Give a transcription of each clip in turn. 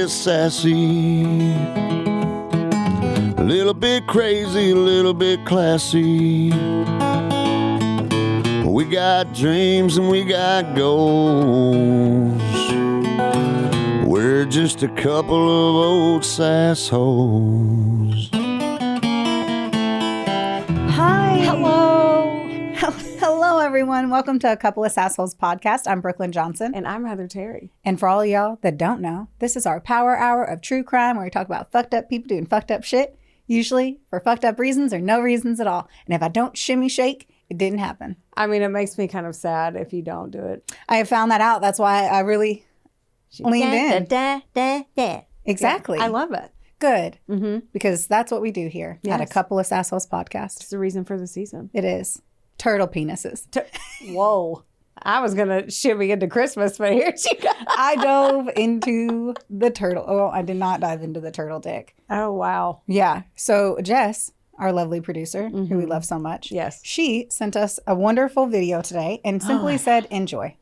bit sassy, a little bit crazy, a little bit classy. We got dreams and we got goals. We're just a couple of old sassholes. Hi. Hello. Hello, everyone. Welcome to A Couple of Sassholes podcast. I'm Brooklyn Johnson. And I'm Heather Terry. And for all of y'all that don't know, this is our power hour of true crime where we talk about fucked up people doing fucked up shit, usually for fucked up reasons or no reasons at all. And if I don't shimmy shake, it didn't happen. I mean, it makes me kind of sad if you don't do it. I have found that out. That's why I really leaned in. Exactly. Yeah, I love it. Good. Mm-hmm. Because that's what we do here at A Couple of Sassholes podcast. It's the reason for the season. It is. Turtle penises. Whoa. I was going to shimmy into Christmas, but here she goes. I dove into the turtle. Oh, I did not dive into the turtle dick. Oh, wow. Yeah. So Jess, our lovely producer, who we love so much. Yes. She sent us a wonderful video today and simply said, enjoy.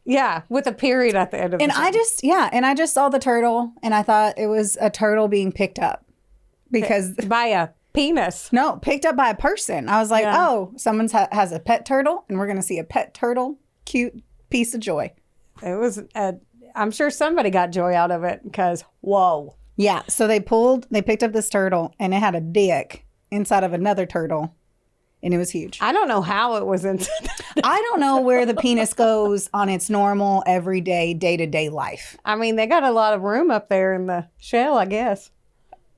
Yeah. With a period at the end of it. And I just saw the turtle and I thought it was a turtle being picked up because by a penis. No, picked up by a person. I was like, oh, someone has a pet turtle and we're going to see a pet turtle. Cute piece of joy. It was, I'm sure somebody got joy out of it because, whoa. Yeah. So they picked up this turtle and it had a dick inside of another turtle and it was huge. I don't know how it was inside. I don't know where the penis goes on its normal, everyday, day-to-day life. I mean, they got a lot of room up there in the shell, I guess.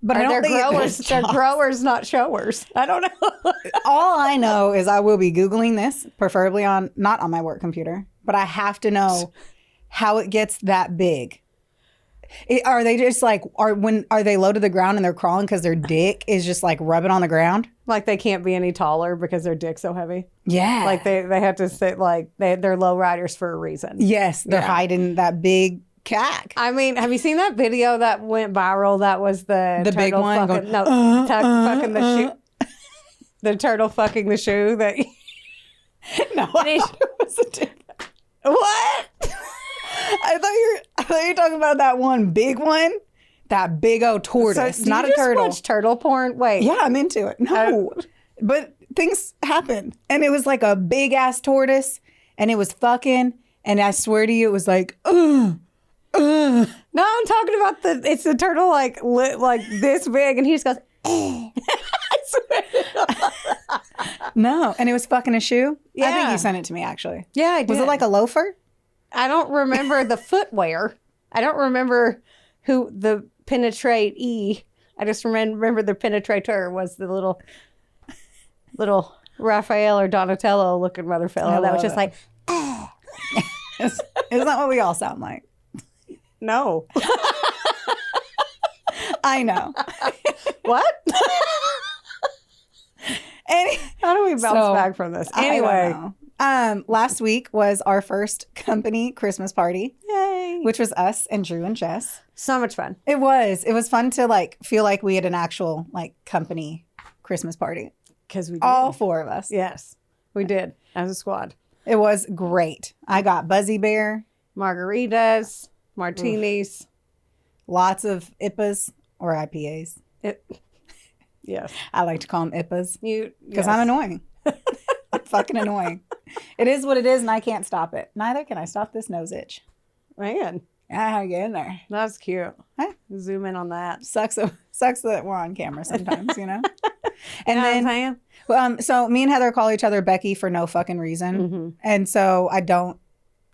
But I don't think they're growers, not showers. I don't know. All I know is I will be Googling this, preferably not on my work computer, but I have to know how it gets that big. Are they just like, are they low to the ground and they're crawling because their dick is just like rubbing on the ground? Like they can't be any taller because their dick's so heavy. Yeah. Like they have to sit like they're low riders for a reason. Yes. They're hiding that big cack. I mean, have you seen that video that went viral? That was the big one fucking, going, fucking the shoe. The turtle fucking the shoe that. No, I thought it was a different. What? I thought you were talking about that one big one, that big old tortoise, So, not you a just turtle. watch turtle porn? Wait. Yeah, I'm into it. No, but things happen, and it was like a big ass tortoise, and it was fucking, and I swear to you, it was like, No, I'm talking about it's the turtle like this big, and he just goes. I swear. No, and it was fucking a shoe. Yeah. I think you sent it to me actually. Yeah, I did. Was it like a loafer? I don't remember the footwear. I don't remember who the penetrate-e. I just remember the penetrator was the little Raphael or Donatello looking mother fellow that was just like, Isn't that what we all sound like? no. I know. What? How do we bounce back from this? Anyway. Last week was our first company Christmas party. Yay. Which was us and Drew and Jess. So much fun. It was fun to like feel like we had an actual like company Christmas party. Because we did. All four of us. Yes, we did as a squad. It was great. I got Buzzy Bear. Margaritas, martinis. Lots of IPAs or IPAs. Yes. I like to call them IPAs. Because yes. I'm annoying. I'm fucking annoying. It is what it is and I can't stop it. Neither can I stop this nose itch. Man. Yeah, how you get in there? That's cute. Huh? Zoom in on that. Sucks that we're on camera sometimes, you know? And you know then, what I'm saying? so me and Heather call each other Becky for no fucking reason. Mm-hmm. And so I don't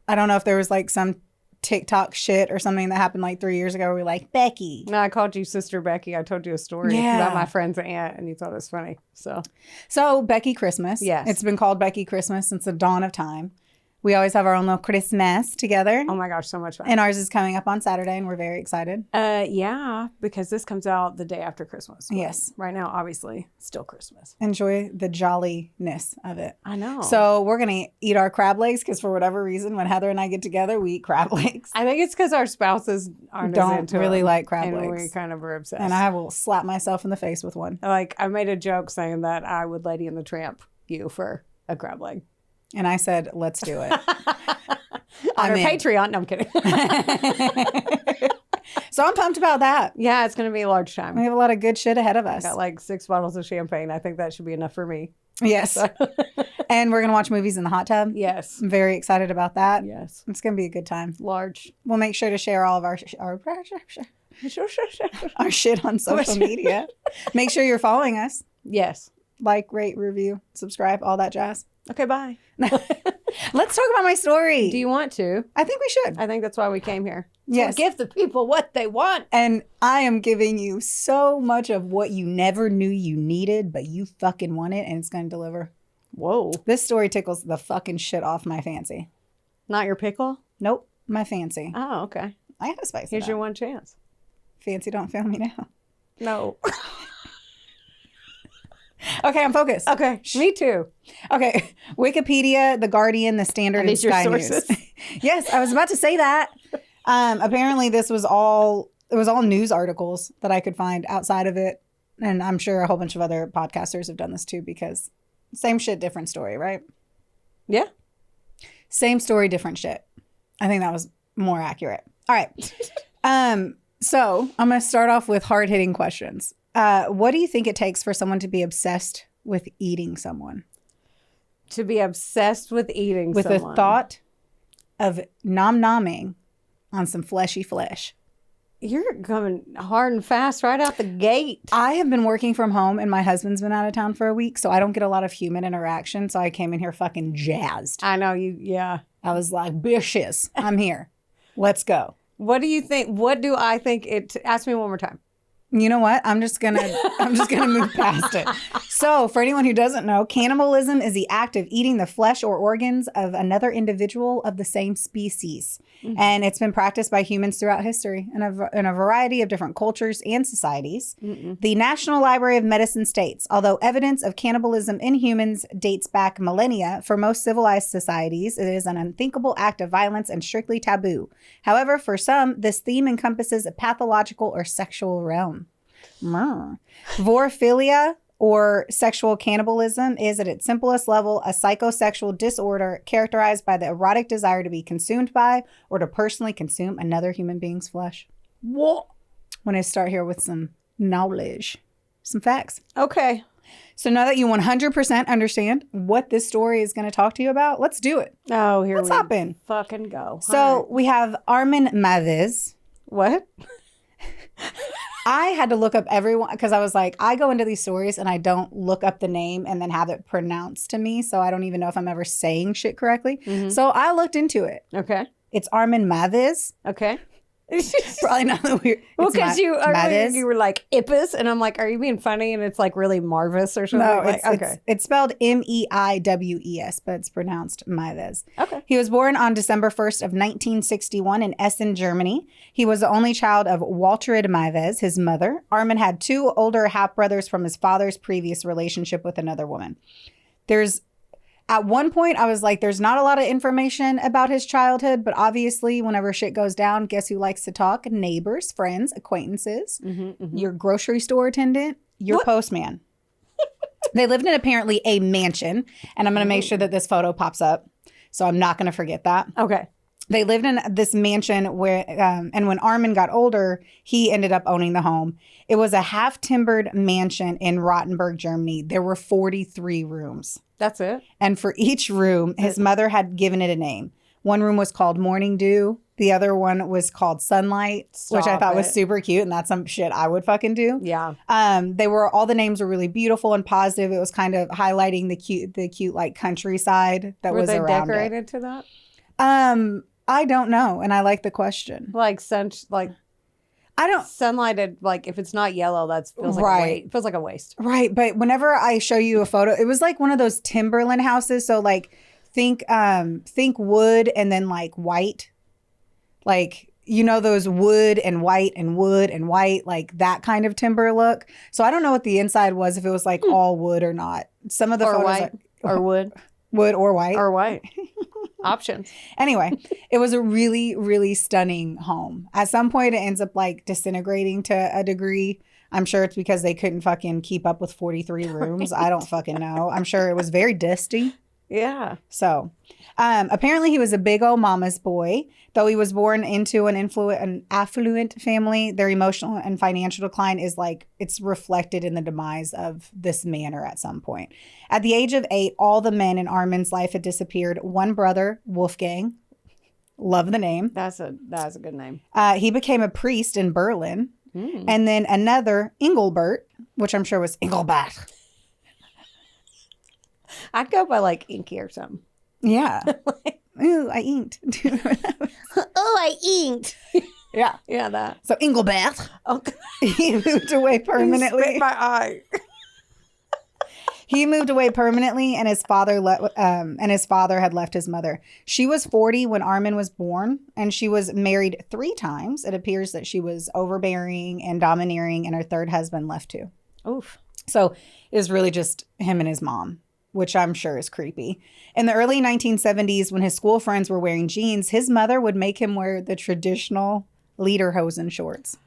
know if there was like some TikTok shit or something that happened like 3 years ago where we're like, Becky. No, I called you Sister Becky. I told you a story about my friend's aunt and you thought it was funny. So Becky Christmas. Yes. It's been called Becky Christmas since the dawn of time. We always have our own little Christmas together. Oh my gosh, so much fun. And ours is coming up on Saturday and we're very excited. Yeah, because this comes out the day after Christmas. Yes. Right now, obviously, still Christmas. Enjoy the jolliness of it. I know. So we're going to eat our crab legs because for whatever reason, when Heather and I get together, we eat crab legs. I think it's because our spouses don't really like crab and legs. we kind of are obsessed. And I will slap myself in the face with one. Like, I made a joke saying that I would Lady and the Tramp you for a crab leg. And I said, let's do it. On our Patreon. No, I'm kidding. So I'm pumped about that. Yeah, it's going to be a large time. We have a lot of good shit ahead of us. Got like 6 bottles of champagne. I think that should be enough for me. Yes. And we're going to watch movies in the hot tub. Yes. I'm very excited about that. Yes. It's going to be a good time. Large. We'll make sure to share all of our shit on social media. Make sure you're following us. Yes. Like, rate, review, subscribe, all that jazz. Okay, bye. Let's talk about my story. Do you want to? I think we should. I think that's why we came here. Yes. Give the people what they want. And I am giving you so much of what you never knew you needed, but you fucking want it, and it's going to deliver. Whoa. This story tickles the fucking shit off my fancy. Not your pickle? Nope, my fancy. Oh, okay. I got to spice it Here's up. your one chance. Fancy, don't fail me now. No. Okay, I'm focused. Okay, me too. Okay, Wikipedia, The Guardian, The Standard, and these your Sky sources? News. Yes, I was about to say that. Apparently, it was all news articles that I could find outside of it, and I'm sure a whole bunch of other podcasters have done this too, because same shit, different story, right? Yeah. Same story, different shit. I think that was more accurate. All right. So I'm going to start off with hard-hitting questions. What do you think it takes for someone to be obsessed with eating someone? To be obsessed with eating With someone. the thought of nom-nomming on some fleshy flesh. You're coming hard and fast right out the gate. I have been working from home and my husband's been out of town for a week, so I don't get a lot of human interaction. So I came in here fucking jazzed. I know you, yeah. I was like, bitches, I'm here. Let's go. What do you think? What do I think it... Ask me one more time. You know what? I'm just gonna move past it. So, for anyone who doesn't know, cannibalism is the act of eating the flesh or organs of another individual of the same species, and it's been practiced by humans throughout history in a variety of different cultures and societies. The National Library of Medicine states, although evidence of cannibalism in humans dates back millennia, for most civilized societies, it is an unthinkable act of violence and strictly taboo. However, for some, this theme encompasses a pathological or sexual realm. Vorophilia, or sexual cannibalism, is at its simplest level a psychosexual disorder characterized by the erotic desire to be consumed by or to personally consume another human being's flesh. What? Want to start here with some knowledge, some facts. Okay. So now that you 100% understand what this story is going to talk to you about, let's do it. Oh, here Let's we hop in. fucking go. So All right. we have Armin Meiwes. What? I had to look up everyone because I was like, I go into these stories and I don't look up the name and then have it pronounced to me. So I don't even know if I'm ever saying shit correctly. So I looked into it. Okay. It's Armin Meiwes. Okay. Probably not the weird. Well, because you were like Ippus, and I'm like, are you being funny? And it's like really Marvis or something. No, like, it's spelled Meiwes, but it's pronounced Meiwes. Okay. He was born on December 1st of 1961 in Essen, Germany. He was the only child of Waltraud Meiwes, his mother. Armin had 2 older half-brothers from his father's previous relationship with another woman. At one point, I was like, there's not a lot of information about his childhood, but obviously, whenever shit goes down, guess who likes to talk? Neighbors, friends, acquaintances, your grocery store attendant, your postman. They lived in apparently a mansion, and I'm going to make sure that this photo pops up, so I'm not going to forget that. Okay. They lived in this mansion where, and when Armin got older, he ended up owning the home. It was a half-timbered mansion in Rotenburg, Germany. There were 43 rooms. That's it. And for each room, his mother had given it a name. One room was called Morning Dew. The other one was called Sunlight, which I thought was super cute. And that's some shit I would fucking do. Yeah. All the names were really beautiful and positive. It was kind of highlighting the cute like countryside that was around it. Were they decorated to that? I don't know. And I like the question. Like I don't. sunlighted, like if it's not yellow, that feels like Right. it feels like a waste. Right. But whenever I show you a photo, it was like one of those Timberland houses. So like think wood and then like white, like, you know, those wood and white, like that kind of timber look. So I don't know what the inside was, if it was like all wood or not. Some of the Or photos white. Or wood. wood or white. Or white. Options. Anyway, it was a really, really stunning home. At some point, it ends up like disintegrating to a degree. I'm sure it's because they couldn't fucking keep up with 43 rooms. I don't fucking know. I'm sure it was very dusty. Yeah. So, apparently he was a big old mama's boy. Though he was born into an affluent family, their emotional and financial decline is like, it's reflected in the demise of this manor at some point. At the age of 8, all the men in Armin's life had disappeared. One brother, Wolfgang, love the name. That's a good name. He became a priest in Berlin. And then another, Engelbert, which I'm sure was Engelbert. I'd go by like Inky or something. Yeah. Ooh, I inked. Oh, I inked. Yeah. Yeah, that. So Engelbert, Oh, he moved away permanently. spit my eye. He moved away permanently, and his father had left his mother. She was 40 when Armin was born, and she was married 3 times. It appears that she was overbearing and domineering, and her third husband left too. Oof. So it was really just him and his mom, which I'm sure is creepy. In the early 1970s, when his school friends were wearing jeans, his mother would make him wear the traditional lederhosen shorts.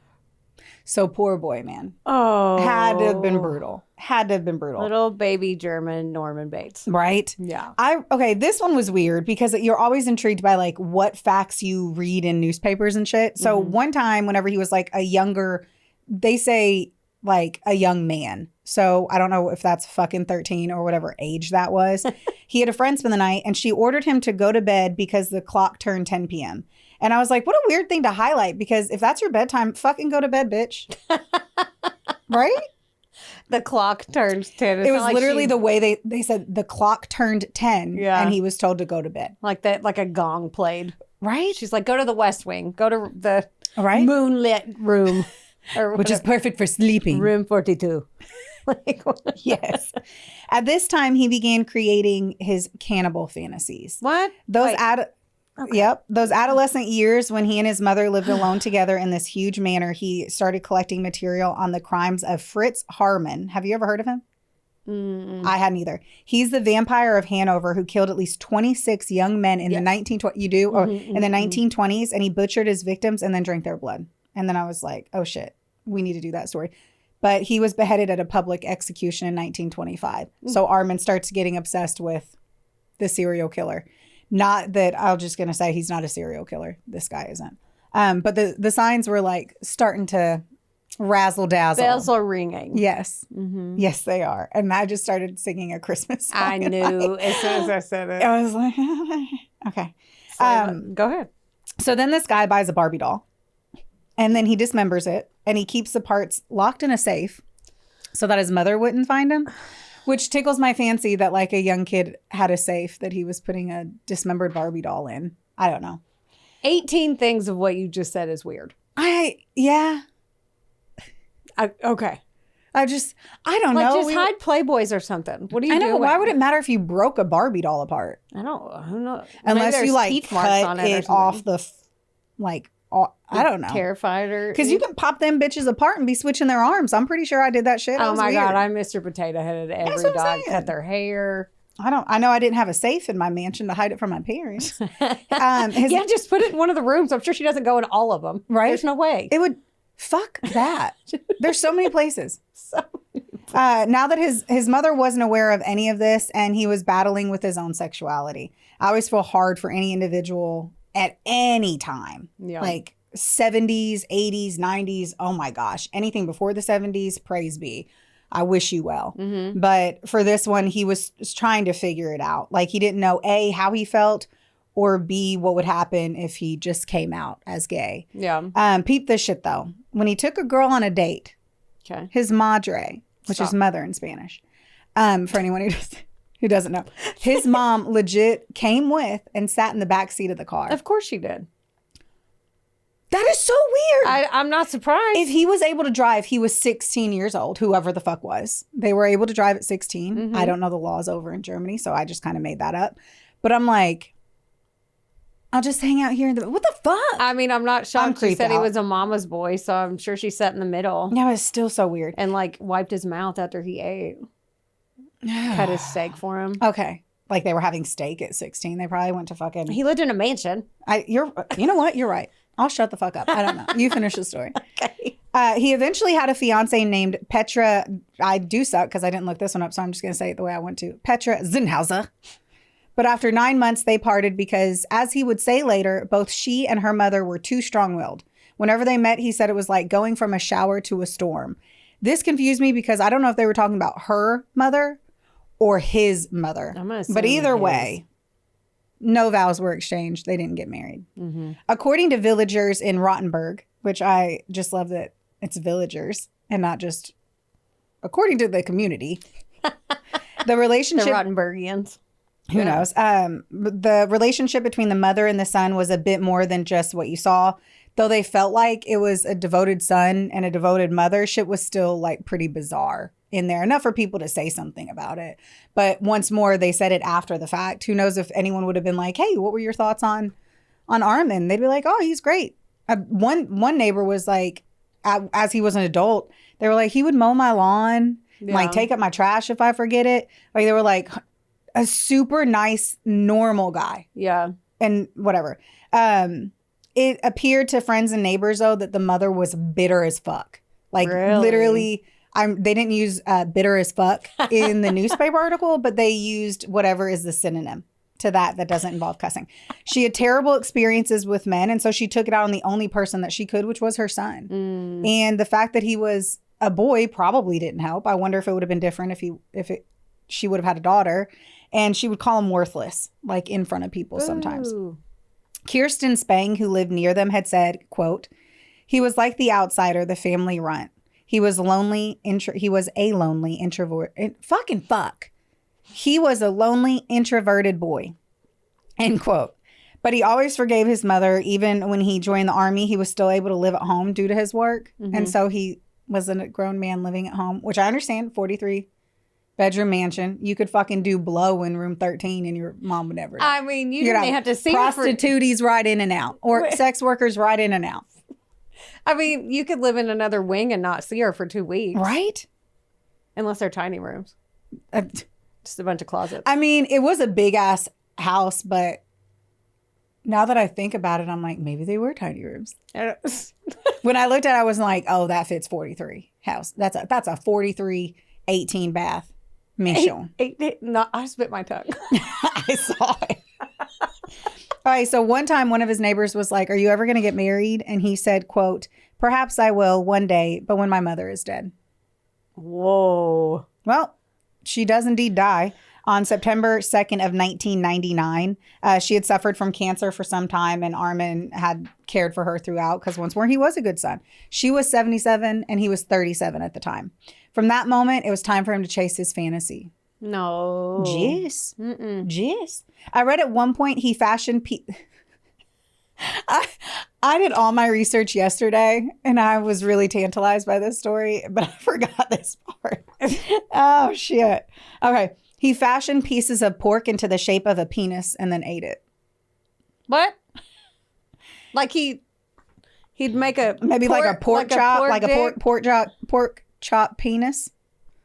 So poor boy, man. Oh. Had to have been brutal. Had to have been brutal. Little baby German Norman Bates. Right? Yeah. Okay, this one was weird because you're always intrigued by like what facts you read in newspapers and shit. So one time, whenever he was like a younger, they say like a young man. So I don't know if that's fucking 13 or whatever age that was. He had a friend spend the night and she ordered him to go to bed because the clock turned 10 p.m. And I was like, what a weird thing to highlight, because if that's your bedtime, fucking go to bed, bitch. Right? The clock turns 10. It's It not was like literally she- the way they said the clock turned 10 Yeah. and he was told to go to bed. like that, like a gong played. Right? She's like, go to the West Wing, go to the Right? moonlit room, or Which is perfect for sleeping. room 42. Like, Yes. At this time, he began creating his cannibal fantasies. what? Those Wait. those adolescent years when he and his mother lived alone together in this huge manor, he started collecting material on the crimes of Fritz Harman. Have you ever heard of him? I hadn't either. He's the vampire of Hanover who killed at least 26 young men in the 1920s. You do? Or in the 1920s, and he butchered his victims and then drank their blood. And then I was like, oh shit, we need to do that story. But he was beheaded at a public execution in 1925. So Armin starts getting obsessed with the serial killer. Not that I'm just going to say he's not a serial killer. This guy isn't. But the signs were like starting to razzle dazzle. Bells are ringing. Yes. Yes, they are. And I just started singing a Christmas song. I knew as soon as I said it. I was like, okay. Go ahead. So then this guy buys a Barbie doll and then he dismembers it and he keeps the parts locked in a safe so that his mother wouldn't find him, which tickles my fancy that like a young kid had a safe that he was putting a dismembered Barbie doll in. I don't know. 18 things of what you just said is weird. Yeah. Okay. I don't Like, know. just hide Playboys or something. What do you I do? know. Why would it matter if you broke a Barbie doll apart? I don't know. Maybe Unless there's you like teeth marks cut on it or it something. off the, I don't know. Terrified or Because you can pop them bitches apart and be switching their arms. I'm pretty sure I did that shit. Oh my weird. God, I'm Mr. Potato Headed. Every what I'm dog saying. cut their hair. I know I didn't have a safe in my mansion to hide it from my parents. Yeah, just put it in one of the rooms. I'm sure she doesn't go in all of them. Right? There's no way. It would, fuck that. There's so many places. Now that his mother wasn't aware of any of this and he was battling with his own sexuality. I always feel hard for any individual at any time. Yeah. Like 70s, 80s, 90s. Oh my gosh. Anything before the 70s, praise be. I wish you well. Mm-hmm. But for this one, he was trying to figure it out. Like he didn't know A, how he felt, or B, what would happen if he just came out as gay. Yeah. Peep this shit though. When he took a girl on a date, Okay. his madre, which is mother in Spanish, for anyone who doesn't know, his mom legit came with and sat in the back seat of the car. Of course she did. That is so weird. I'm not surprised. If he was able to drive, he was 16 years old, whoever the fuck was. They were able to drive at 16. Mm-hmm. I don't know the laws over in Germany, so I just kind of made that up. But I'm like, I'll just hang out here. What the fuck? I mean, I'm not shocked. She creeped said he out. was a mama's boy, so I'm sure she sat in the middle Yeah, it's still so weird. and like wiped his mouth after he ate. Cut his steak for him. Okay. Like they were having steak at 16. They probably went to fucking... He lived in a mansion. You know what? You're right. I'll shut the fuck up. I don't know. You finish the story. Okay. He eventually had a fiance named Petra. I do suck because I didn't look this one up, so I'm just going to say it the way I want to. Petra Zinhauser. But after 9 months, they parted because, as he would say later, both she and her mother were too strong-willed. Whenever they met, he said it was like going from a shower to a storm. This confused me because I don't know if they were talking about her mother or his mother. But either way, no vows were exchanged. They didn't get married. Mm-hmm. According to villagers in Rotenburg, which I just love that it's villagers and not just according to the community, the relationship... The Rotenburgians. Who knows? The relationship between the mother and the son was a bit more than just what you saw. Though they felt like it was a devoted son and a devoted mother, shit was still like pretty bizarre in there. Enough for people to say something about it. But once more, they said it after the fact. Who knows if anyone would have been like, hey, what were your thoughts on Armin? They'd be like, oh, he's great. One neighbor was like, as he was an adult, they were like, he would mow my lawn, like take up my trash if I forget it. Like they were like a super nice, normal guy. Yeah. And whatever. It appeared to friends and neighbors, though, that the mother was bitter as fuck. Like, literally, they didn't use bitter as fuck in the newspaper article, but they used whatever is the synonym to that doesn't involve cussing. She had terrible experiences with men, and so she took it out on the only person that she could, which was her son. And the fact that he was a boy probably didn't help. I wonder if it would have been different if she would have had a daughter. And she would call him worthless, like in front of people sometimes. Ooh. Kirsten Spang, who lived near them, had said, quote, he was like the outsider, the family runt. He was lonely. He was a lonely introvert. Fucking fuck. He was a lonely, introverted boy. End quote. But he always forgave his mother. Even when he joined the army, he was still able to live at home due to his work. Mm-hmm. And so he was a grown man living at home, which I understand, 43-bedroom mansion. You could fucking do blow in room 13 and your mom would never know. I mean, you didn't have to see prostitutes right in and out, or sex workers right in and out. I mean, you could live in another wing and not see her for 2 weeks. Right? Unless they're tiny rooms. Just a bunch of closets. I mean, it was a big ass house, but now that I think about it, I'm like, maybe they were tiny rooms. When I looked at it, I was like, oh, that fits 43 house. That's a 43 18 bath mansion. No, I spit my tongue. I saw it. All right. So one time one of his neighbors was like, are you ever going to get married? And he said, quote, perhaps I will one day, but when my mother is dead. Whoa. Well, she does indeed die. On September 2nd of 1999, she had suffered from cancer for some time, and Armin had cared for her throughout because once more he was a good son. She was 77 and he was 37 at the time. From that moment, it was time for him to chase his fantasy. No. Jeez. Jeez. I read at one point he fashioned... I did all my research yesterday, and I was really tantalized by this story, but I forgot this part. Oh, shit. Okay. He fashioned pieces of pork into the shape of a penis and then ate it. What? Like he'd make a pork chop penis.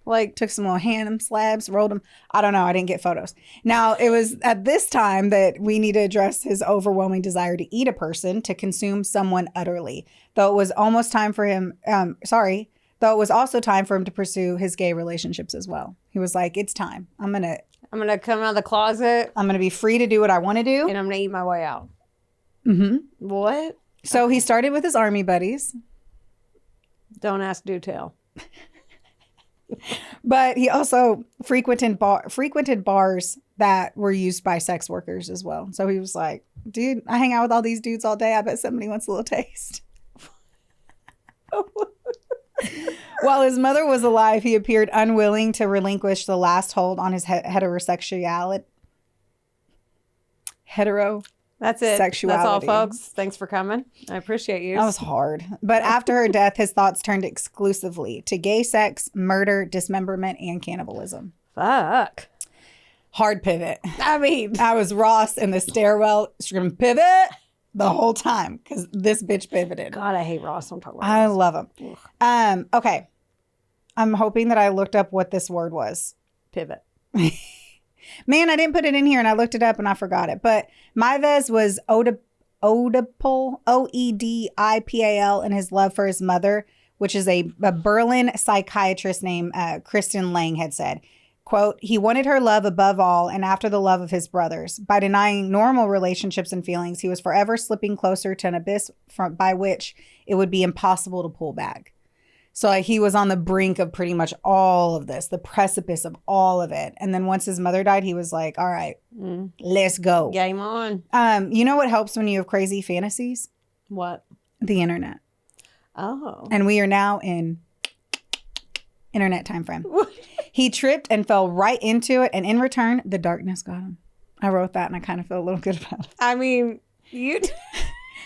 Like took some little ham slabs, rolled them. I don't know. I didn't get photos. Now it was at this time that we need to address his overwhelming desire to eat a person, to consume someone utterly. Though it was almost time for him. Though it was also time for him to pursue his gay relationships as well. He was like, it's time. I'm going to come out of the closet. I'm going to be free to do what I want to do. And I'm going to eat my way out. Mm-hmm. What? So he started with his army buddies. Don't ask, do tell. But he also frequented bars that were used by sex workers as well. So he was like, dude, I hang out with all these dudes all day. I bet somebody wants a little taste. While his mother was alive, he appeared unwilling to relinquish the last hold on his heterosexuality. That's it. Sexuality. That's all, folks. Thanks for coming. I appreciate you. That was hard. But after her death, his thoughts turned exclusively to gay sex, murder, dismemberment, and cannibalism. Fuck. Hard pivot. I mean, I was Ross in the stairwell screaming, pivot the whole time because this bitch pivoted. God, I hate Ross. I'm talking about I Ross. love him. Okay. I'm hoping that I looked up what this word was. Pivot. Man, I didn't put it in here and I looked it up and I forgot it. But Meiwes was Oedipal, Oedipal, and his love for his mother, which is a Berlin psychiatrist named Kristen Lang had said, Quote, he wanted her love above all and after the love of his brothers. By denying normal relationships and feelings, he was forever slipping closer to an abyss by which it would be impossible to pull back. So like he was on the brink of pretty much all of this, the precipice of all of it. And then once his mother died, he was like, all right, let's go. Game on. You know what helps when you have crazy fantasies? What? The internet. Oh. And we are now in internet time frame. He tripped and fell right into it. And in return, the darkness got him. I wrote that and I kind of feel a little good about it. I mean, you...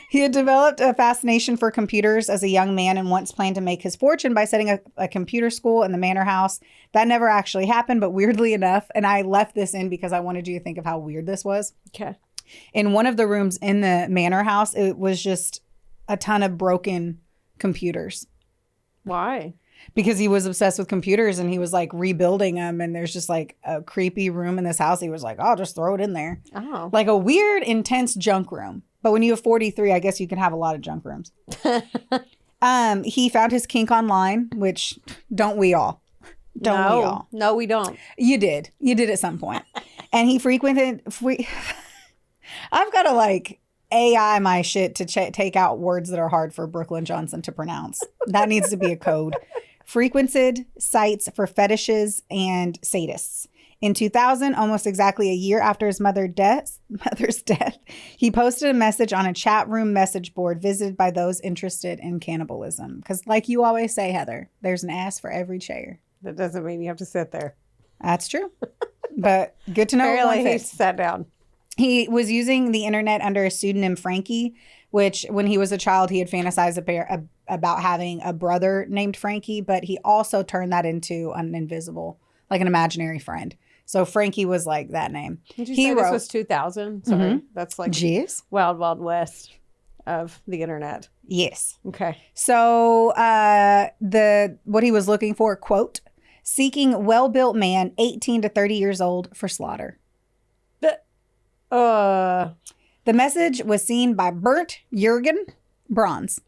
He had developed a fascination for computers as a young man and once planned to make his fortune by setting a computer school in the manor house. That never actually happened, but weirdly enough, and I left this in because I wanted you to think of how weird this was. Okay. In one of the rooms in the manor house, it was just a ton of broken computers. Why? Because he was obsessed with computers and he was like rebuilding them. And there's just like a creepy room in this house. He was like, I'll just throw it in there. Oh. Like a weird, intense junk room. But when you have 43, I guess you can have a lot of junk rooms. He found his kink online, which don't we all? Don't we all? No, we don't. You did. You did at some point. And he frequented... I've got to like AI my shit to take out words that are hard for Brooklyn Johnson to pronounce. That needs to be a code. Frequented sites for fetishes and sadists. In 2000, almost exactly a year after his mother's death, he posted a message on a chat room message board visited by those interested in cannibalism. Because like you always say, Heather, there's an ass for every chair. That doesn't mean you have to sit there. That's true. But good to know. Apparently he sat down. He was using the internet under a pseudonym Frankie, which when he was a child, he had fantasized about having a brother named Frankie, but he also turned that into an invisible, like an imaginary friend. So Frankie was like that name. Did you say this was 2000? Sorry. That's like Jeez. Wild Wild West of the internet. Yes. Okay. So what he was looking for, quote, seeking well-built man, 18 to 30 years old for slaughter. The message was seen by Bernd-Jürgen Brandes.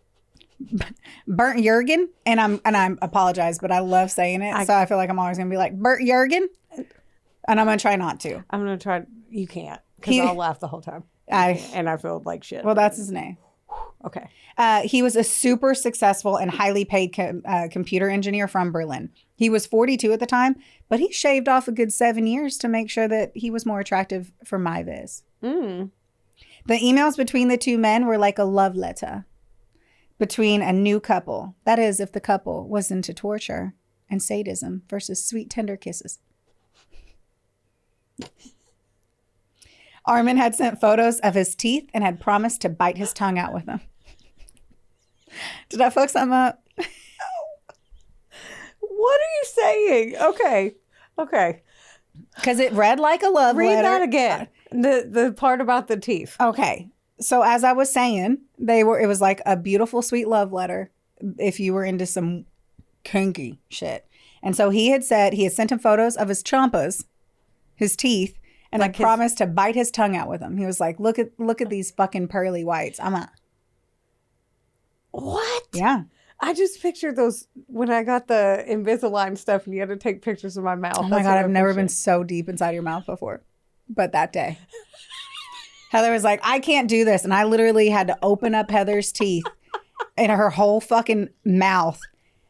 Bernd-Jürgen, and I'm apologize, but I love saying it, so I feel like I'm always gonna be like Bernd-Jürgen, and I'm gonna try not to. I'm gonna try. You can't, because I'll laugh the whole time, and I feel like shit. Well, that's his name. Okay. He was a super successful and highly paid computer engineer from Berlin. He was 42 at the time, but he shaved off a good 7 years to make sure that he was more attractive for Meiwes. The emails between the two men were like a love letter between a new couple. That is, if the couple was into torture and sadism versus sweet, tender kisses. Armin had sent photos of his teeth and had promised to bite his tongue out with them. Did I fuck something up? What are you saying? Okay. Because it read like a love letter. Read that again. The part about the teeth. Okay. So as I was saying, it was like a beautiful, sweet love letter if you were into some kinky shit. And so he had sent him photos of his chompas, his teeth, and like promised to bite his tongue out with them. He was like, look at these fucking pearly whites. What? Yeah. I just pictured those when I got the Invisalign stuff and you had to take pictures of my mouth. Oh my God, I've never been so deep inside your mouth before. But that day. Heather was like, I can't do this. And I literally had to open up Heather's teeth in her whole fucking mouth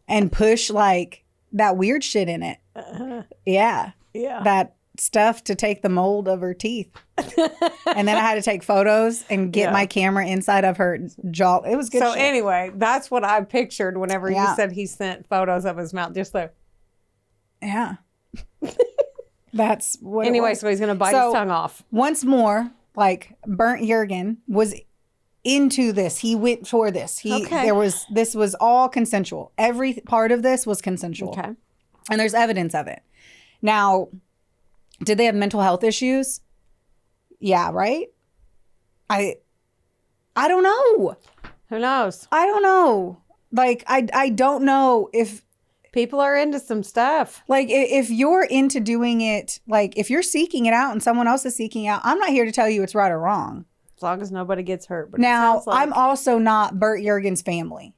and push like that weird shit in it. Yeah. Yeah. That stuff to take the mold of her teeth. And then I had to take photos and get my camera inside of her jaw. It was good shit. Anyway, that's what I pictured whenever you said he sent photos of his mouth. Just like. Yeah. That's what anyway, so he's going to bite his tongue off. Once more, like Bernd-Jürgen was into this. He went for this. This was all consensual. Every part of this was consensual. Okay. And there's evidence of it. Now, did they have mental health issues? Yeah, right? I don't know. Who knows? I don't know. Like, I don't know if people are into some stuff. Like, if you're into doing it, like, if you're seeking it out and someone else is seeking out, I'm not here to tell you it's right or wrong. As long as nobody gets hurt. But now, I'm also not Bernd-Jürgen's family.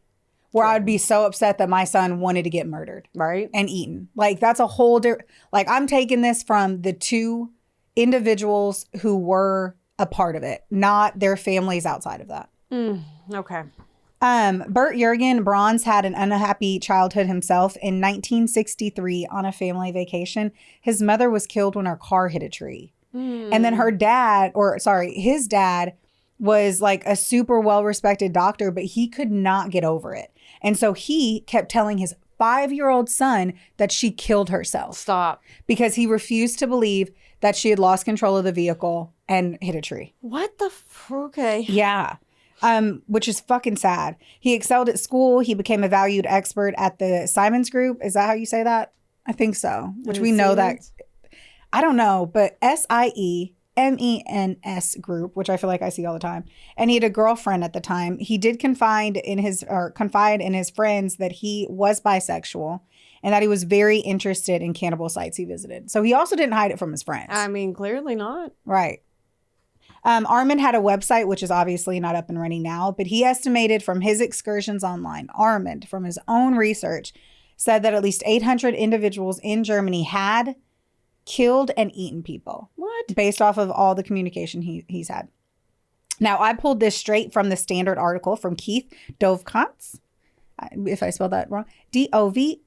where I'd be so upset that my son wanted to get murdered. Right. And eaten. Like, that's a whole different... Like, I'm taking this from the two individuals who were a part of it, not their families outside of that. Okay. Bernd-Jürgen Brandes had an unhappy childhood himself. In 1963, on a family vacation, his mother was killed when her car hit a tree. And then his dad was like a super well-respected doctor, but he could not get over it. And so he kept telling his 5-year-old son that she killed herself. Stop. Because he refused to believe that she had lost control of the vehicle and hit a tree. What the okay. Yeah. Which is fucking sad. He excelled at school. He became a valued expert at the Simons Group. Is that how you say that? I think so. Which we know that. I don't know, but SIEMENS Group, which I feel like I see all the time. And he had a girlfriend at the time. He did confide in his friends that he was bisexual and that he was very interested in cannibal sites he visited. So he also didn't hide it from his friends. I mean, clearly not. Right. Armin had a website, which is obviously not up and running now, but he estimated from his excursions online, Armin, from his own research, said that at least 800 individuals in Germany had killed and eaten people. What? Based off of all the communication he's had. Now, I pulled this straight from the Standard article from Keith Dovkants, if I spelled that wrong, Dovkants.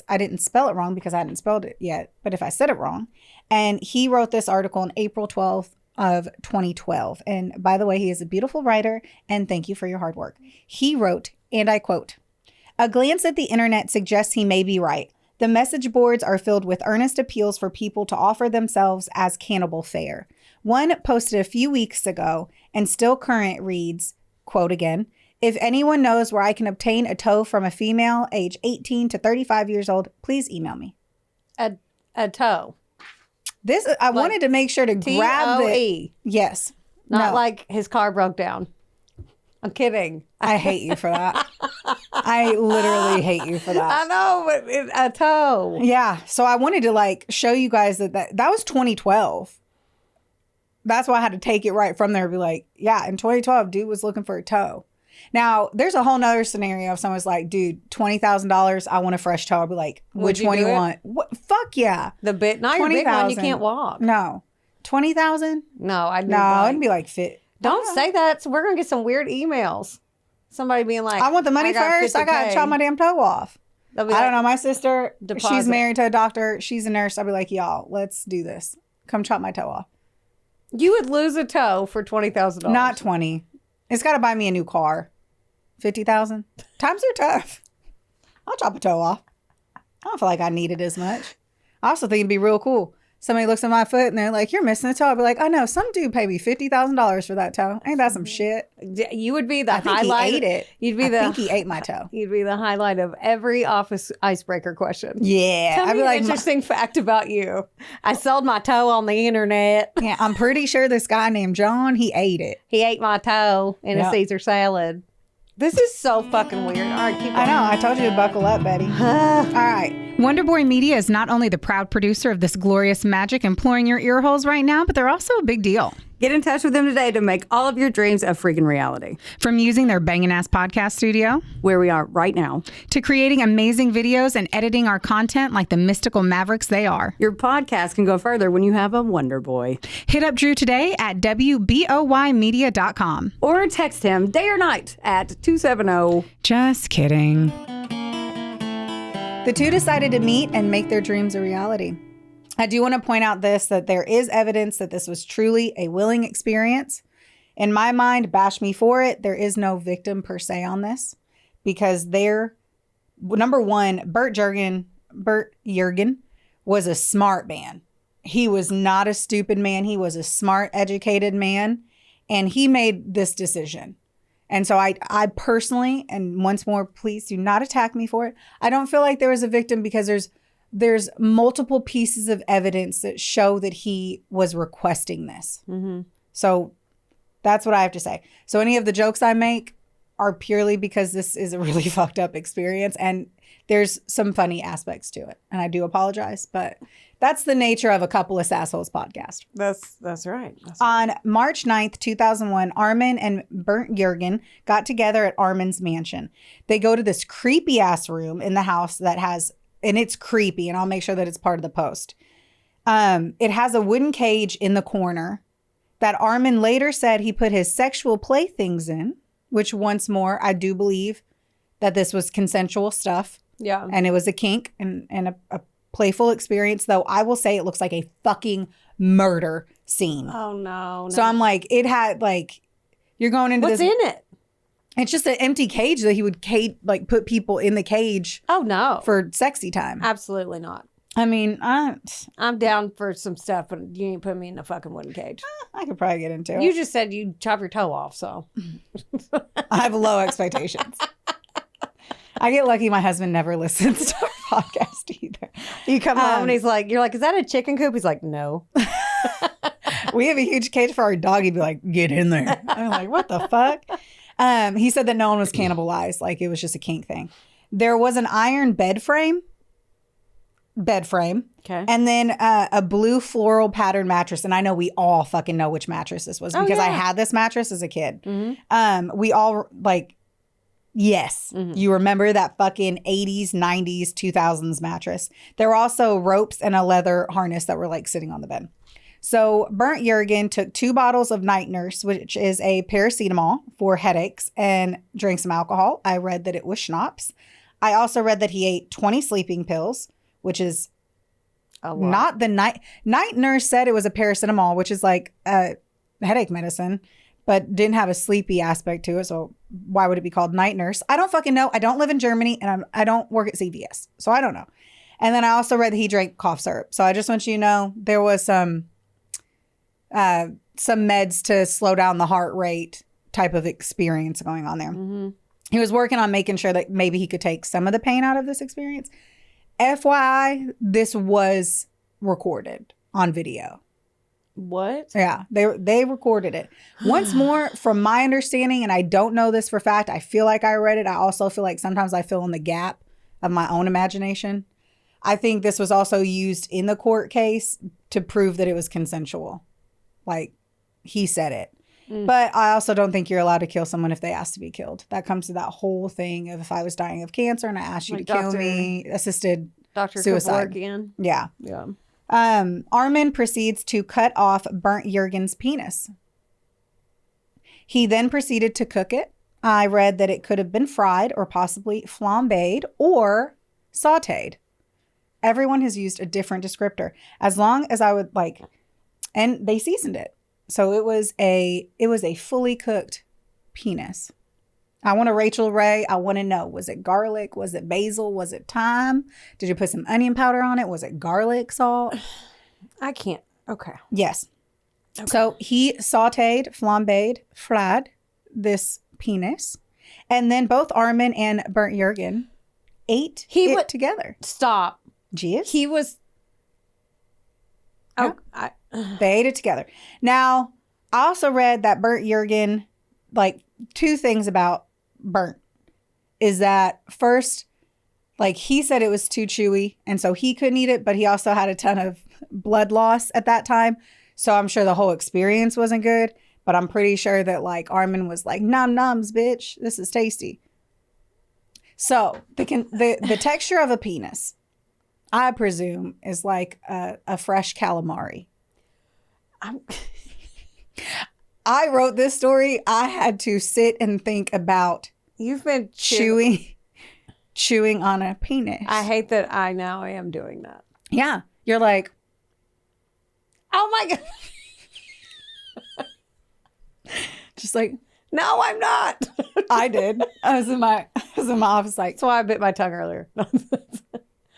I didn't spell it wrong because I hadn't spelled it yet, but if I said it wrong. And he wrote this article on April 12th of 2012. And by the way, he is a beautiful writer, and thank you for your hard work. He wrote, and I quote, "A glance at the internet suggests he may be right. The message boards are filled with earnest appeals for people to offer themselves as cannibal fare. One posted a few weeks ago and still current reads, quote again, if anyone knows where I can obtain a toe from a female age 18 to 35 years old, please email me." A toe. This I wanted to make sure to grab T-O-E. Yes. Not No. like his car broke down. I'm kidding. I hate you for that. I literally hate you for that. I know, but a toe. Yeah. So I wanted to like show you guys that was 2012. That's why I had to take it right from there and be like, yeah, in 2012, dude was looking for a toe. Now, there's a whole nother scenario if someone's like, dude, $20,000, I want a fresh toe. I'll be like, which one you want? What? Fuck yeah. The bit, not your big one, you 20,000. can't walk. No. 20,000? No, I'd No, it'd be like fit. Don't say that. So we're going to get some weird emails. Somebody being like, I want the money got first. I got to 50K. chop my damn toe off. They'll be I like, don't know. My sister, she's deposit. married to a doctor. She's a nurse. I'll be like, y'all, let's do this. Come chop my toe off. You would lose a toe for $20,000. Not 20. It's got to buy me a new car. 50,000. Times are tough. I'll chop a toe off. I don't feel like I need it as much. I also think it'd be real cool. Somebody looks at my foot and they're like, you're missing a toe. I'll be like, I know. Some dude paid me $50,000 for that toe. Ain't that some shit? You would be the I think highlight. he ate it. You'd be I think he ate my toe. You'd be the highlight of every office icebreaker question. Yeah. Tell I'd me be an like, interesting fact about you. I sold my toe on the internet. yeah, I'm pretty sure this guy named John, he ate it. He ate my toe in Yeah. a Caesar salad. This is so fucking weird. All right, keep going. I know. I told you to buckle up, Betty. All right. Wonderboy Media is not only the proud producer of this glorious magic imploring your ear holes right now, but they're also a big deal. Get in touch with them today to make all of your dreams a freaking reality. From using their bangin' ass podcast studio, Where we are right now. to creating amazing videos and editing our content like the mystical mavericks they are. Your podcast can go further when you have a Wonder Boy. Hit up Drew today at WBOYmedia.com. Or text him day or night at 270. Just kidding. The two decided to meet and make their dreams a reality. I do want to point out that there is evidence that this was truly a willing experience. In my mind, bash me for it, there is no victim per se on this because number one, Bernd-Jürgen was a smart man. He was not a stupid man. He was a smart, educated man, and he made this decision. And so I personally, and once more, please do not attack me for it. I don't feel like there was a victim because there's multiple pieces of evidence that show that he was requesting this. Mm-hmm. So that's what I have to say. So any of the jokes I make, are purely because this is a really fucked up experience and there's some funny aspects to it. And I do apologize, but that's the nature of a couple of Sassholes podcast. That's right. On March 9th, 2001, Armin and Bernd-Jürgen got together at Armin's mansion. They go to this creepy ass room in the house that has, and it's creepy, and I'll make sure that it's part of the post. It has a wooden cage in the corner that Armin later said he put his sexual playthings in, which once more, I do believe that this was consensual stuff. Yeah. And it was a kink and a playful experience, though I will say it looks like a fucking murder scene. Oh, no. So I'm like, it had like, you're going into What's this. in it? It's just an empty cage that he would put people in the cage Oh, no. for sexy time. Absolutely not. I mean, I I'm down for some stuff, but you ain't put me in a fucking wooden cage. could probably get into it. You just said you'd chop your toe off, so. I have low expectations. I get lucky my husband never listens to our podcast either. You come home and he's like, you're like, is that a chicken coop? He's like, no. We have a huge cage for our dog. He'd be like, get in there. I'm like, what the fuck? He said that no one was cannibalized. Like it was just a kink thing. There was an iron bed frame. Okay. And then a blue floral pattern mattress. And I know we all fucking know which mattress this was because I had this mattress as a kid. Mm-hmm. We all like, yes, you remember that fucking 80s, 90s, 2000s mattress. There were also ropes and a leather harness that were like sitting on the bed. So Bernd-Jürgen took 2 bottles of Night Nurse, which is a paracetamol for headaches, and drank some alcohol. I read that it was schnapps. I also read that he ate 20 sleeping pills, which is not the night nurse said it was a paracetamol, which is like a headache medicine, but didn't have a sleepy aspect to it. So why would it be called Night Nurse? I don't fucking know. I don't live in Germany and I don't work at CVS. So I don't know. And then I also read that he drank cough syrup. So I just want you to know there was some meds to slow down the heart rate type of experience going on there. Mm-hmm. He was working on making sure that maybe he could take some of the pain out of this experience. FYI, this was recorded on video. What? Yeah, they recorded it. Once more, from my understanding, and I don't know this for fact, I feel like I read it. I also feel like sometimes I fill in the gap of my own imagination. I think this was also used in the court case to prove that it was consensual. Like, he said it. But I also don't think you're allowed to kill someone if they ask to be killed. That comes to that whole thing of if I was dying of cancer and I asked you Like to kill me, assisted Dr. suicide. Kevorkian. Yeah. Yeah. Armin proceeds to cut off Bernd-Jürgen's penis. He then proceeded to cook it. I read that it could have been fried or possibly flambéed or sautéed. Everyone has used a different descriptor. As long as I would like, and they seasoned it. So it was a fully cooked penis. I want a Rachel Ray. I want to know, was it garlic? Was it basil? Was it thyme? Did you put some onion powder on it? Was it garlic salt? I can't. Okay. Yes. Okay. So he sautéed, flambéed, fried this penis. And then both Armin and Bernd-Jürgen ate it together. Stop. Jeez. He was. Oh, They ate it together. Now, I also read that Bernd-Jürgen, like 2 things about Bernd, is that first, like he said it was too chewy and so he couldn't eat it, but he also had a ton of blood loss at that time. So I'm sure the whole experience wasn't good, but I'm pretty sure that like Armin was like, nom noms, bitch, this is tasty. So the texture of a penis, I presume, is like a fresh calamari. I wrote this story. I had to sit and think about you've been chewing on a penis. I hate that I now am doing that. Yeah. You're like, oh my God. Just like, no, I'm not. I did. I was in my office like, that's why I bit my tongue earlier.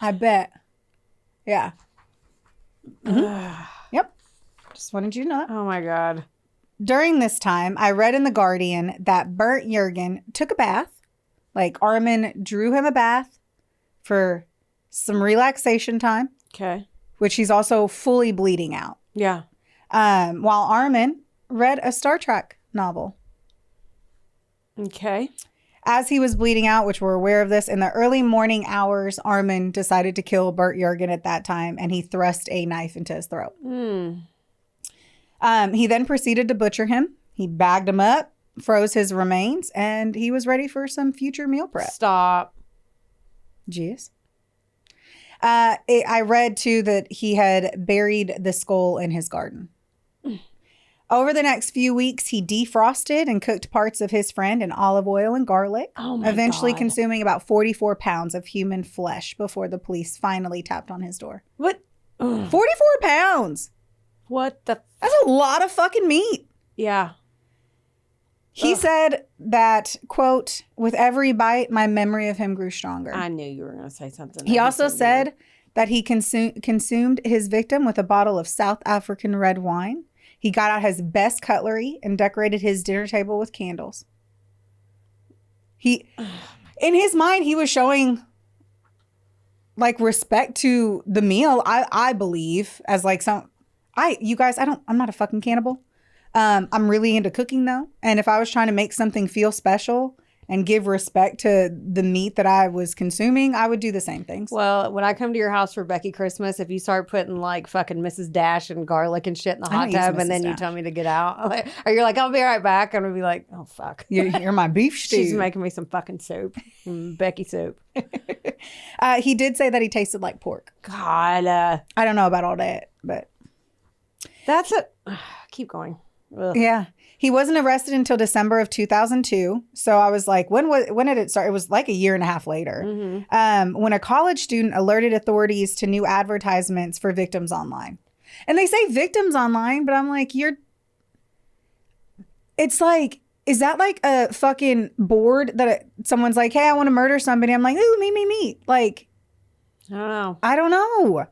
I bet. Yeah. Mm-hmm. Yep. Just wanted you to know. Oh my God. During this time, I read in The Guardian that Bernd-Jürgen took a bath. Like Armin drew him a bath for some relaxation time. Okay. Which he's also fully bleeding out. Yeah. While Armin read a Star Trek novel. Okay. As he was bleeding out, which we're aware of this, in the early morning hours, Armin decided to kill Bernd-Jürgen at that time, and he thrust a knife into his throat. He then proceeded to butcher him. He bagged him up, froze his remains, and he was ready for some future meal prep. Stop. Jeez. I read, too, that he had buried the skull in his garden. Over the next few weeks, he defrosted and cooked parts of his friend in olive oil and garlic, eventually consuming about 44 pounds of human flesh before the police finally tapped on his door. What? 44 pounds! What the? That's a lot of fucking meat. Yeah. He said that, quote, with every bite, my memory of him grew stronger. I knew you were going to say something. He also said that he consumed his victim with a bottle of South African red wine. He got out his best cutlery and decorated his dinner table with candles. In his mind, he was showing like respect to the meal. I believe as like you guys, I'm not a fucking cannibal. I'm really into cooking though. And if I was trying to make something feel special and give respect to the meat that I was consuming, I would do the same things. Well, when I come to your house for Becky Christmas, if you start putting like fucking Mrs. Dash and garlic and shit in the hot tub and then you tell me to get out, or you're like, I'll be right back, I'm going to be like, oh, fuck. You're my beef stew. She's making me some fucking soup. Becky soup. He did say that he tasted like pork. God. I don't know about all that, but. That's it. Keep going. Ugh. Yeah. He wasn't arrested until December of 2002. So I was like, when did it start? It was like a year and a half later. When a college student alerted authorities to new advertisements for victims online. And they say victims online, but I'm like, it's like, is that like a fucking board that someone's like, hey, I want to murder somebody. I'm like, ooh, me. Like, I don't know.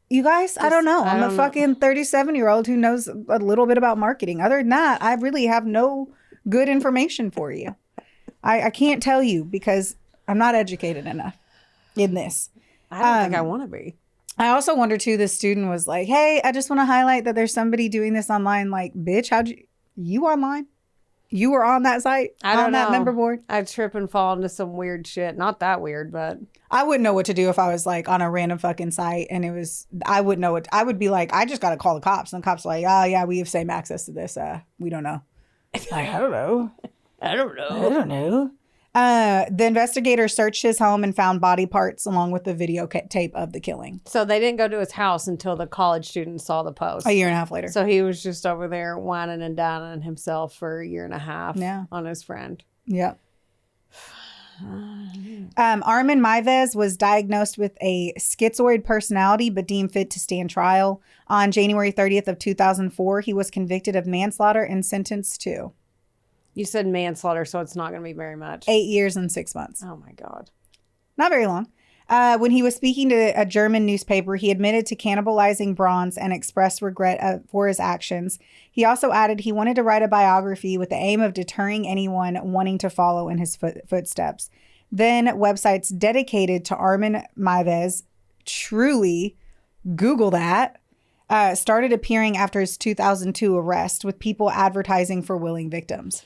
You guys, I don't know. I'm a fucking 37-year-old who knows a little bit about marketing. Other than that, I really have no good information for you. I can't tell you because I'm not educated enough in this. I don't think I want to be. I also wonder, too, this student was like, hey, I just want to highlight that there's somebody doing this online. Like, bitch, you online? You were on that site? I don't know. That member board? I'd trip and fall into some weird shit. Not that weird, but. I wouldn't know what to do if I was like on a random fucking site and I wouldn't know what, I would be like, I just got to call the cops. And the cops are like, oh yeah, we have same access to this. We don't know. Like, I don't know. The investigator searched his home and found body parts along with the videotape of the killing. So they didn't go to his house until the college student saw the post. A year and a half later. So he was just over there whining and dining himself for a year and a half on his friend. Yep. Armin Meiwes was diagnosed with a schizoid personality but deemed fit to stand trial. On January 30th of 2004, he was convicted of manslaughter and sentenced to... You said manslaughter, so it's not going to be very much. 8 years and 6 months. Oh, my God. Not very long. When he was speaking to a German newspaper, he admitted to cannibalizing Brandes and expressed regret for his actions. He also added he wanted to write a biography with the aim of deterring anyone wanting to follow in his footsteps. Then websites dedicated to Armin Meiwes, truly, Google that, started appearing after his 2002 arrest with people advertising for willing victims.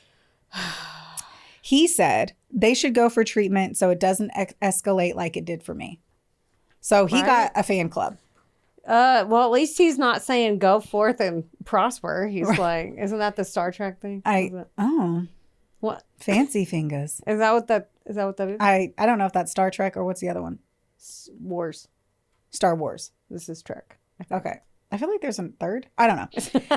He said they should go for treatment so it doesn't escalate like it did for me. So he got a fan club. Well, at least he's not saying go forth and prosper. He's like, isn't that the Star Trek thing? What? Fancy fingers. Is that what that is? I don't know if that's Star Trek or what's the other one? Wars. Star Wars. This is Trek. Okay. I feel like there's a third. I don't know.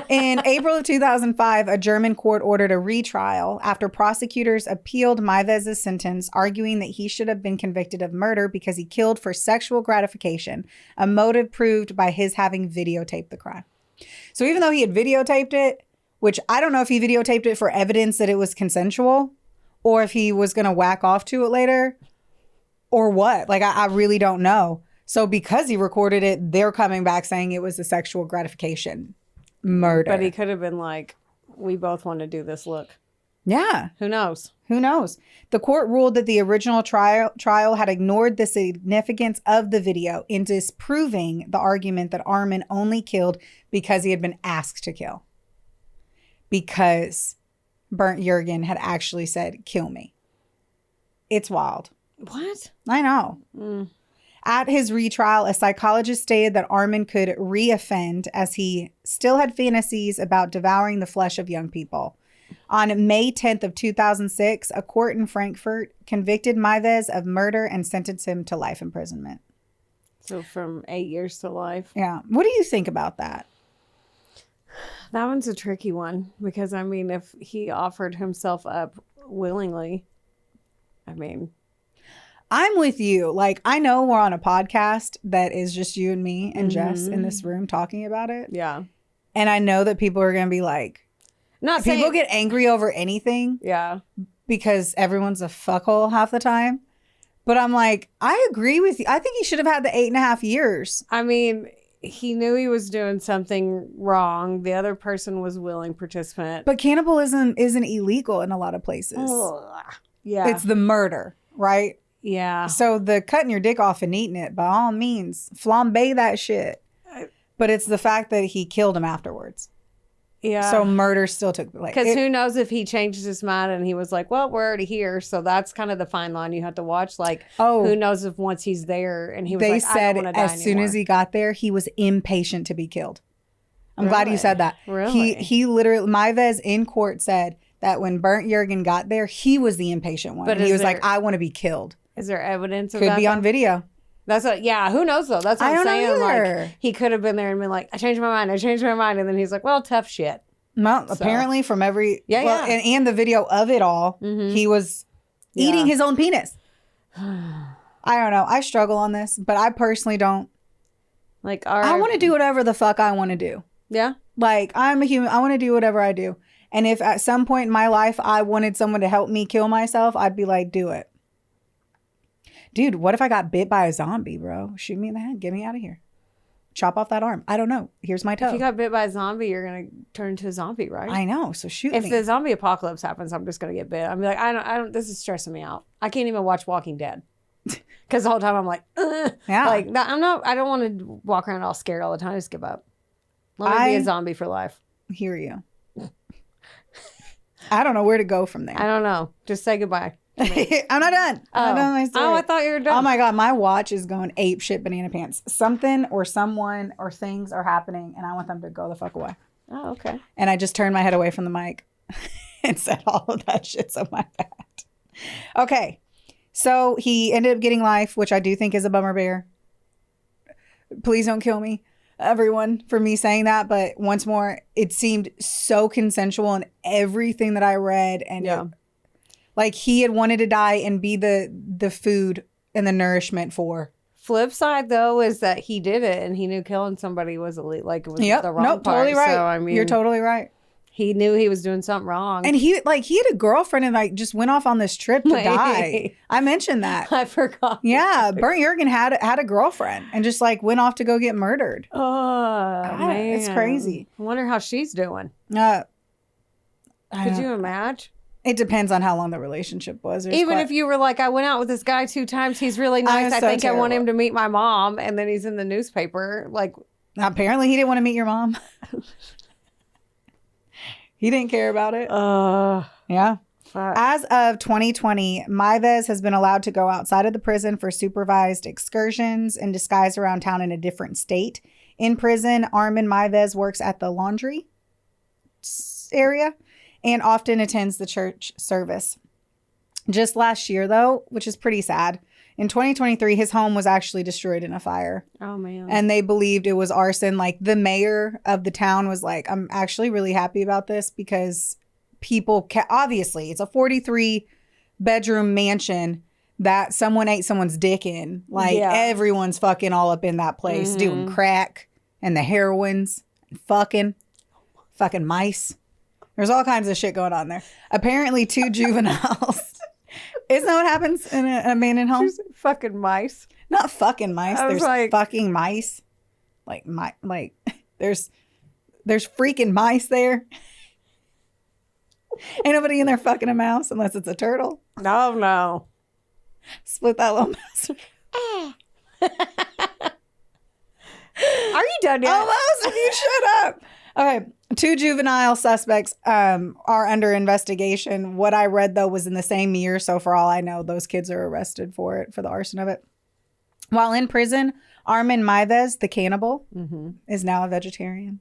In April of 2005, a German court ordered a retrial after prosecutors appealed Meiwes' sentence, arguing that he should have been convicted of murder because he killed for sexual gratification, a motive proved by his having videotaped the crime. So even though he had videotaped it, which I don't know if he videotaped it for evidence that it was consensual or if he was going to whack off to it later or what. Like, I really don't know. So because he recorded it, they're coming back saying it was a sexual gratification murder. But he could have been like, we both want to do this. Look. Yeah. Who knows? Who knows? The court ruled that the original trial had ignored the significance of the video in disproving the argument that Armin only killed because he had been asked to kill. Because Bernd-Jürgen had actually said, kill me. It's wild. What? I know. At his retrial, a psychologist stated that Armin could reoffend as he still had fantasies about devouring the flesh of young people. On May 10th of 2006, a court in Frankfurt convicted Meiwes of murder and sentenced him to life imprisonment. So from 8 years to life. Yeah. What do you think about that? That one's a tricky one because, I mean, if he offered himself up willingly, I mean. I'm with you. Like, I know we're on a podcast that is just you and me and Jess in this room talking about it. Yeah. And I know that people are going to be like, people get angry over anything. Yeah. Because everyone's a fuckhole half the time. But I'm like, I agree with you. I think he should have had the 8.5 years. I mean, he knew he was doing something wrong. The other person was willing participant. But cannibalism isn't illegal in a lot of places. Ugh. Yeah. It's the murder, right? Yeah. So the cutting your dick off and eating it, by all means, flambe that shit. But it's the fact that he killed him afterwards. Yeah. So murder still took place. Because who knows if he changed his mind and he was like, well, we're already here. So that's kind of the fine line you have to watch. Like, who knows if once he's there and he was like, I don't want to die as soon as he got there, he was impatient to be killed. I'm glad you said that. Really? He literally, Meiwes in court said that when Bernd-Jürgen got there, he was the impatient one. But he was like, I want to be killed. Is there evidence of that? Could be on video. That's what, yeah, who knows though? That's what I'm saying. Like, he could have been there and been like, I changed my mind. And then he's like, well, tough shit. Well, apparently from every, and the video of it all, he was eating his own penis. I don't know. I struggle on this, but I personally don't. Like, I want to do whatever the fuck I want to do. Yeah. Like, I'm a human. I want to do whatever I do. And if at some point in my life I wanted someone to help me kill myself, I'd be like, do it. Dude, what if I got bit by a zombie, bro? Shoot me in the head. Get me out of here. Chop off that arm. I don't know. Here's my toe. If you got bit by a zombie, you're going to turn into a zombie, right? I know. So shoot me. If the zombie apocalypse happens, I'm just going to get bit. I'm like, I don't, this is stressing me out. I can't even watch Walking Dead. Because the whole time I'm like, yeah. Like, I don't want to walk around all scared all the time. I just give up. Let me be a zombie for life. Hear you. I don't know where to go from there. I don't know. Just say goodbye. I'm not done. I'm not done with my story. Oh, I thought you were done. Oh my God. My watch is going ape shit banana pants. Something or someone or things are happening and I want them to go the fuck away. Oh, okay. And I just turned my head away from the mic and said all of that shit. So my bad. Okay. So he ended up getting life, which I do think is a bummer bear. Please don't kill me, everyone, for me saying that. But once more, it seemed so consensual in everything that I read. And like he had wanted to die and be the food and the nourishment for. Flip side though is that he did it and he knew killing somebody was elite, like it was the wrong part. Totally right. So, I mean, you're totally right. He knew he was doing something wrong. And he had a girlfriend and like just went off on this trip to die. I mentioned that. I forgot. Yeah, Bernd-Jürgen had a girlfriend and just like went off to go get murdered. Oh, man. It's crazy. I wonder how she's doing. Could you imagine? It depends on how long the relationship was. Even if you were like, I went out with this guy 2 times. He's really nice. I think I want him to meet my mom. And then he's in the newspaper. Like, apparently he didn't want to meet your mom. He didn't care about it. Yeah. Fuck. As of 2020, Meiwes has been allowed to go outside of the prison for supervised excursions and disguise around town in a different state. In prison, Armin Meiwes works at the laundry area and often attends the church service. Just last year, though, which is pretty sad, in 2023, his home was actually destroyed in a fire. Oh, man. And they believed it was arson. Like, the mayor of the town was like, I'm actually really happy about this because people, obviously, it's a 43-bedroom mansion that someone ate someone's dick in. Like, everyone's fucking all up in that place, doing crack and the heroines and fucking mice. There's all kinds of shit going on there. Apparently, 2 juveniles. Isn't that what happens in an abandoned home? Fucking mice. Not fucking mice. There's like, fucking mice. Like there's freaking mice there. Ain't nobody in there fucking a mouse unless it's a turtle. No. Split that little mouse. Are you done yet? Almost. If you shut up. Okay. 2 juvenile suspects are under investigation. What I read, though, was in the same year. So for all I know, those kids are arrested for the arson of it. While in prison, Armin Meiwes, the cannibal, is now a vegetarian.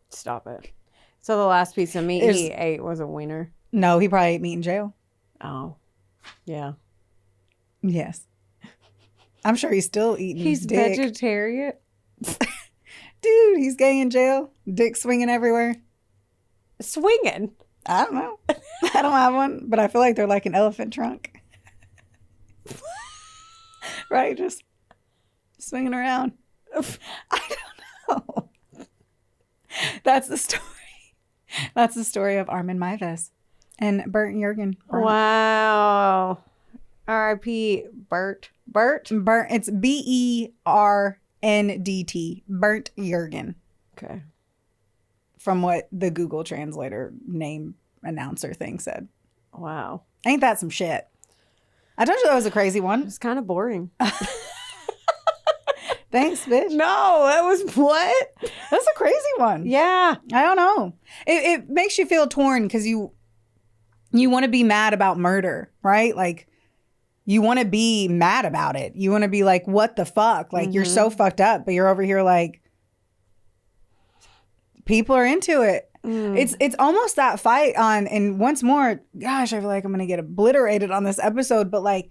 Stop it. So the last piece of meat he ate was a wiener. No, he probably ate meat in jail. Oh, yeah. Yes. I'm sure he's still eating He's dick. vegetarian? Dude, he's gay in jail. Dick swinging everywhere. Swinging? I don't know. I don't have one, but I feel like they're like an elephant trunk. Right? Just swinging around. I don't know. That's the story. That's the story of Armin Meiwes and Bernd-Jürgen. Wow. R.I.P. Bert. It's Bernddt. Bernd-Jürgen. Okay. From what the Google Translator name announcer thing said. Wow. Ain't that some shit? I told you that was a crazy one. It's kind of boring. Thanks, bitch. No, that was what? That's a crazy one. Yeah. I don't know. It makes you feel torn because you want to be mad about murder, right? Like, you want to be mad about it. You want to be like, what the fuck? Like, you're so fucked up, but you're over here like, people are into it. It's almost that fight on, and once more, gosh, I feel like I'm going to get obliterated on this episode, but like,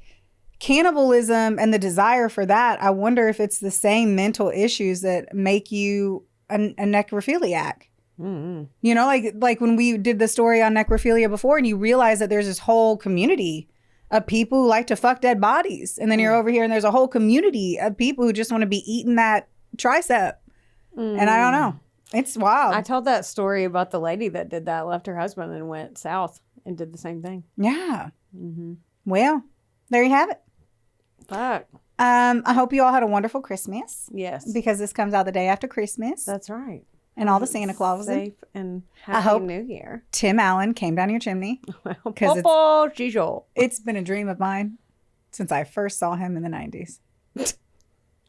cannibalism and the desire for that, I wonder if it's the same mental issues that make you a necrophiliac. You know, like when we did the story on necrophilia before, and you realize that there's this whole community of people who like to fuck dead bodies, and then you're over here and there's a whole community of people who just want to be eating that tricep. And I don't know, it's wild. I told that story about the lady that did that, left her husband and went south and did the same thing. Yeah. Well, there you have it. Fuck. I hope you all had a wonderful Christmas. Yes. Because this comes out the day after Christmas. That's right. And all the Santa Clauses. Safe and happy hope New Year. Tim Allen came down your chimney. Because It's been a dream of mine since I first saw him in the 90s.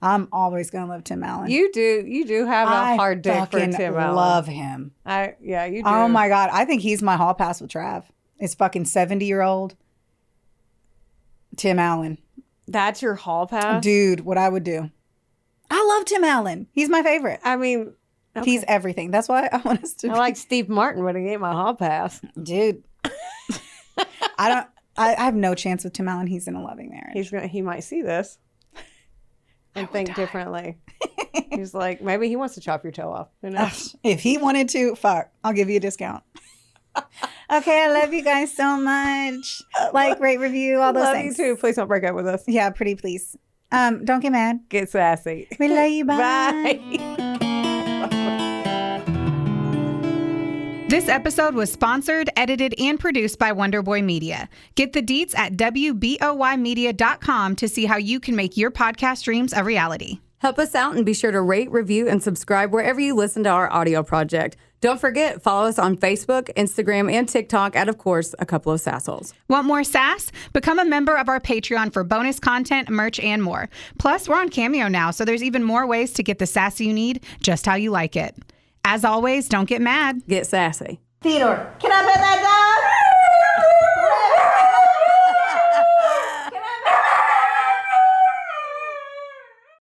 I'm always going to love Tim Allen. You do have a hard dick for Tim Allen. I love him. Yeah, you do. Oh my God. I think he's my hall pass with Trav. It's fucking 70-year-old Tim Allen. That's your hall pass? Dude, what I would do. I love Tim Allen. He's my favorite. I mean, okay. He's everything. That's why I want us to. I like Steve Martin, but he ain't my hall pass. Dude. I have no chance with Tim Allen. He's in a loving marriage. He might see this and think differently. He's like, maybe he wants to chop your toe off. Who knows? If he wanted to, fuck, I'll give you a discount. Okay, I love you guys so much. Like, rate, review, all those love things. You too. Please don't break up with us. Yeah, pretty please. Don't get mad. Get sassy. We love you. Bye. Bye. This episode was sponsored, edited, and produced by Wonderboy Media. Get the deets at WBOYmedia.com to see how you can make your podcast dreams a reality. Help us out and be sure to rate, review, and subscribe wherever you listen to our audio project. Don't forget, follow us on Facebook, Instagram, and TikTok at, of course, a couple of Sassholes. Want more sass? Become a member of our Patreon for bonus content, merch, and more. Plus, we're on Cameo now, so there's even more ways to get the sass you need just how you like it. As always, don't get mad. Get sassy. Theodore, can I bet that